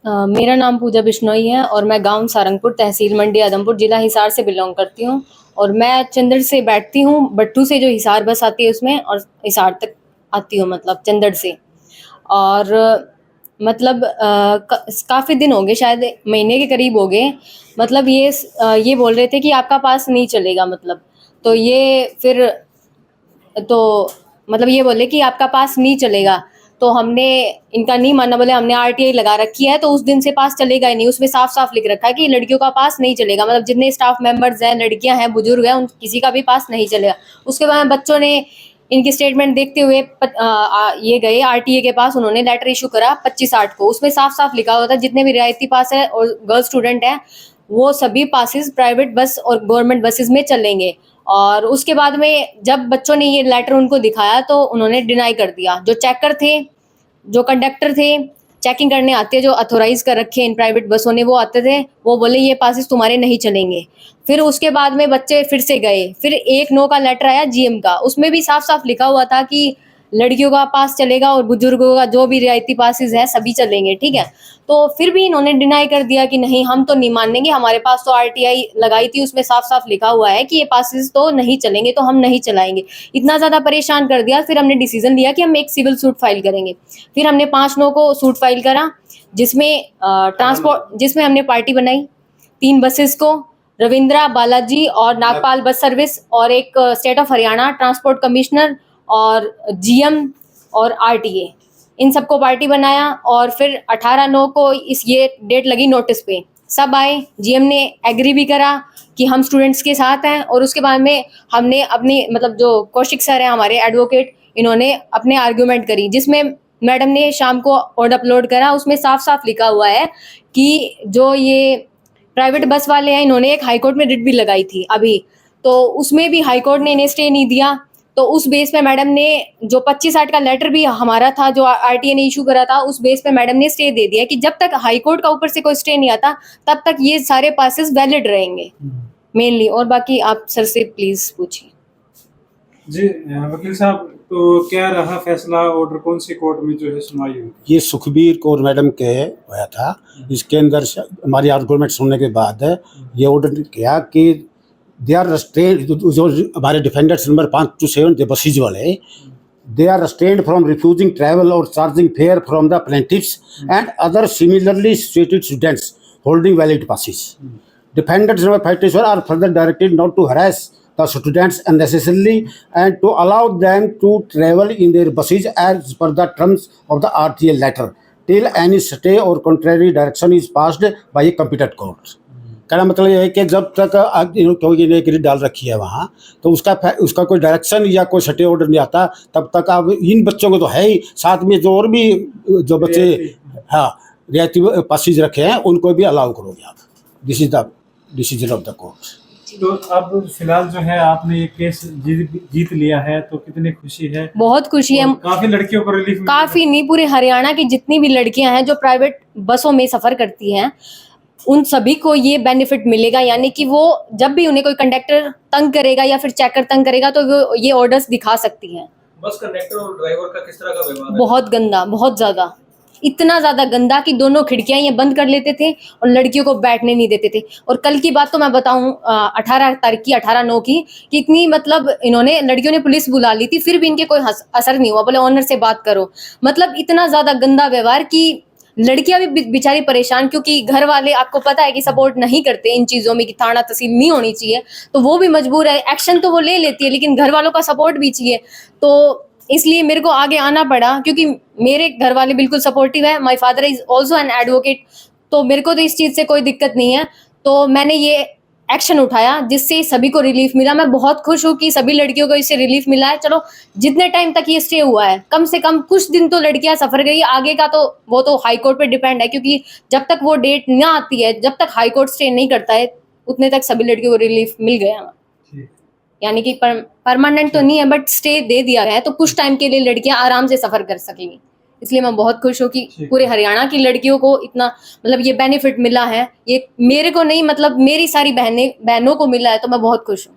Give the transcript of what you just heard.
मेरा नाम पूजा बिश्नोई है और मैं गांव सारंगपुर, तहसील मंडी आदमपुर, जिला हिसार से बिलोंग करती हूँ। और मैं चंदड़ से बैठती हूँ, बट्टू से जो हिसार बस आती है उसमें, और हिसार तक आती हूँ, मतलब चंदड़ से। और मतलब काफ़ी दिन हो गए, शायद महीने के करीब हो गए। मतलब ये बोल रहे थे कि आपका पास नहीं चलेगा, मतलब तो ये फिर तो मतलब ये बोले कि आपका पास नहीं चलेगा। तो हमने इनका नहीं माना, बोले हमने आरटीआई लगा रखी है, तो उस दिन से पास चलेगा ही नहीं। उसमें साफ साफ लिख रखा है कि लड़कियों का पास नहीं चलेगा, मतलब जितने स्टाफ मेंबर्स हैं, लड़कियां हैं, बुजुर्ग हैं, उन किसी का भी पास नहीं चलेगा। उसके बाद बच्चों ने इनकी स्टेटमेंट देखते हुए ये गए आरटीए के पास, उन्होंने लेटर इशू करा 25/8 को। उसमें साफ साफ लिखा हुआ था जितने भी रियायती पास है और गर्ल स्टूडेंट हैं, वो सभी पासिस प्राइवेट बस और गवर्नमेंट बसेस में चलेंगे। और उसके बाद में जब बच्चों ने ये लेटर उनको दिखाया तो उन्होंने डिनाई कर दिया। जो चेकर थे, जो कंडक्टर थे, चेकिंग करने आते, जो अथोराइज कर रखे इन प्राइवेट बसों ने, वो आते थे, वो बोले ये पासिस तुम्हारे नहीं चलेंगे। फिर उसके बाद में बच्चे फिर से गए, फिर 1/9 का लेटर आया जीएम का, उसमें भी साफ साफ लिखा हुआ था कि लड़कियों का पास चलेगा और बुजुर्गों का जो भी रियायती पासिस है सभी चलेंगे, ठीक है। तो फिर भी इन्होंने डिनाई कर दिया कि नहीं, हम तो नहीं मानेंगे, हमारे पास तो आरटीआई लगाई थी, उसमें साफ साफ लिखा हुआ है कि ये पासिस तो नहीं चलेंगे, तो हम नहीं चलाएंगे। इतना ज़्यादा परेशान कर दिया, फिर हमने डिसीजन लिया कि हम एक सिविल सूट फाइल करेंगे। फिर हमने 5/9 को सूट फाइल करा, जिसमें हमने पार्टी बनाई 3 बसेस को, रविंद्रा, बालाजी और नागपाल बस सर्विस, और एक state of Haryana transport commissioner और जीएम और आरटीए, इन सबको पार्टी बनाया। और फिर 18/9 को ये डेट लगी नोटिस पे, सब आए, जीएम ने एग्री भी करा कि हम स्टूडेंट्स के साथ हैं। और उसके बाद में हमने अपनी, मतलब जो कौशिक सर हैं हमारे एडवोकेट, इन्होंने अपने आर्ग्यूमेंट करी, जिसमें मैडम ने शाम को ऑर्डर अपलोड करा। उसमें साफ साफ लिखा हुआ है कि जो ये प्राइवेट बस वाले हैं, इन्होंने एक हाईकोर्ट में रिट भी लगाई थी अभी, तो उसमें भी हाईकोर्ट ने इन्हें स्टे नहीं दिया। तो उस बेस पे मैडम ने जो 25/8 का लेटर भी हमारा था, जो आरटीए ने इशू करा था, उस बेस पे मैडम ने स्टे दे दिया कि जब तक हाईकोर्ट का ऊपर से कोई स्टे नहीं आता तब तक ये सारे पासेस वैलिड रहेंगे मेनली। और बाकी आप सर से प्लीज पूछिए। जी वकील साहब, तो क्या रहा फैसला, ऑर्डर कौन सी कोर्ट में जो है सुनवाई हुई? ये सुखबीर कौर मैडम के हुआ था। इसके अंदर हमारी आर्गूमेंट सुनने के बाद ये ऑर्डर किया कि दे आर रेस्ट्रेंड, जो हमारे डिफेंडर्स नंबर 5 to 7 थे बसीज वाले, they are restrained from refusing travel or charging fare from the plaintiffs and other similarly situated students holding valid passes. Defendants number 5 to 7 are further directed not to harass the students unnecessarily and to allow them to travel in their buses as per the terms of the RTA letter till any stay or contrary direction is passed by a competent court. कहना मतलब ये है कि जब तक क्योंकि इन्हें एक रिट डाल रखी है वहाँ, तो उसका कोई डायरेक्शन या कोई स्टे ऑर्डर नहीं आता, तब तक आप इन बच्चों को तो है ही, साथ में जो और भी जो बच्चे हाँ रियायती पासिस रखे हैं उनको भी अलाउ करोगे आप। This is the decision of the court. तो अब फिलहाल जो है आपने ये केस जीत लिया है, तो कितनी खुशी है? बहुत खुशी है। काफी लड़कियों को रिलीफ, काफी नहीं, पूरे हरियाणा की जितनी भी लड़कियां हैं जो प्राइवेट बसों में सफर करती हैं, उन सभी को ये बेनिफिट मिलेगा। यानी कि वो जब भी उन्हें कोई कंडक्टर तंग करेगा या फिर चेकर तंग करेगा तो वो ये ऑर्डर्स दिखा सकती हैं। बस कंडक्टर और ड्राइवर का किस तरह का व्यवहार है? बहुत गंदा, बहुत ज्यादा, इतना ज्यादा गंदा कि दोनों खिड़कियां ये बंद कर लेते थे और लड़कियों को बैठने नहीं देते थे। और कल की बात तो मैं बताऊं, 18 तारीख की, 18/9 की, कि इतनी मतलब इन्होंने, लड़कियों ने पुलिस बुला ली थी, फिर भी इनके कोई असर नहीं हुआ। बोले ऑनर से बात करो, मतलब इतना ज्यादा गंदा व्यवहार कि लड़कियां भी बेचारी परेशान, क्योंकि घर वाले आपको पता है कि सपोर्ट नहीं करते इन चीजों में, कि थाना तहसील नहीं होनी चाहिए, तो वो भी मजबूर है। एक्शन तो वो ले लेती है, लेकिन घर वालों का सपोर्ट भी चाहिए। तो इसलिए मेरे को आगे आना पड़ा, क्योंकि मेरे घर वाले बिल्कुल सपोर्टिव है। My father is also an advocate, तो मेरे को तो इस चीज से कोई दिक्कत नहीं है। तो मैंने ये एक्शन उठाया, जिससे सभी को रिलीफ मिला। मैं बहुत खुश हूँ कि सभी लड़कियों को इससे रिलीफ मिला है। चलो, जितने टाइम तक ये स्टे हुआ है, कम से कम कुछ दिन तो लड़कियां सफर गई, आगे का तो वो तो हाई कोर्ट पे डिपेंड है, क्योंकि जब तक वो डेट ना आती है, जब तक हाई कोर्ट स्टे नहीं करता है, उतने तक सभी लड़कियों को रिलीफ मिल गया। यानी कि परमानेंट तो नहीं है, बट स्टे दे दिया गया है, तो कुछ टाइम के लिए लड़कियां आराम से सफर कर सकेंगी। इसलिए मैं बहुत खुश हूँ कि पूरे हरियाणा की लड़कियों को इतना, मतलब ये बेनिफिट मिला है। ये मेरे को नहीं, मतलब मेरी सारी बहनों को मिला है, तो मैं बहुत खुश हूँ।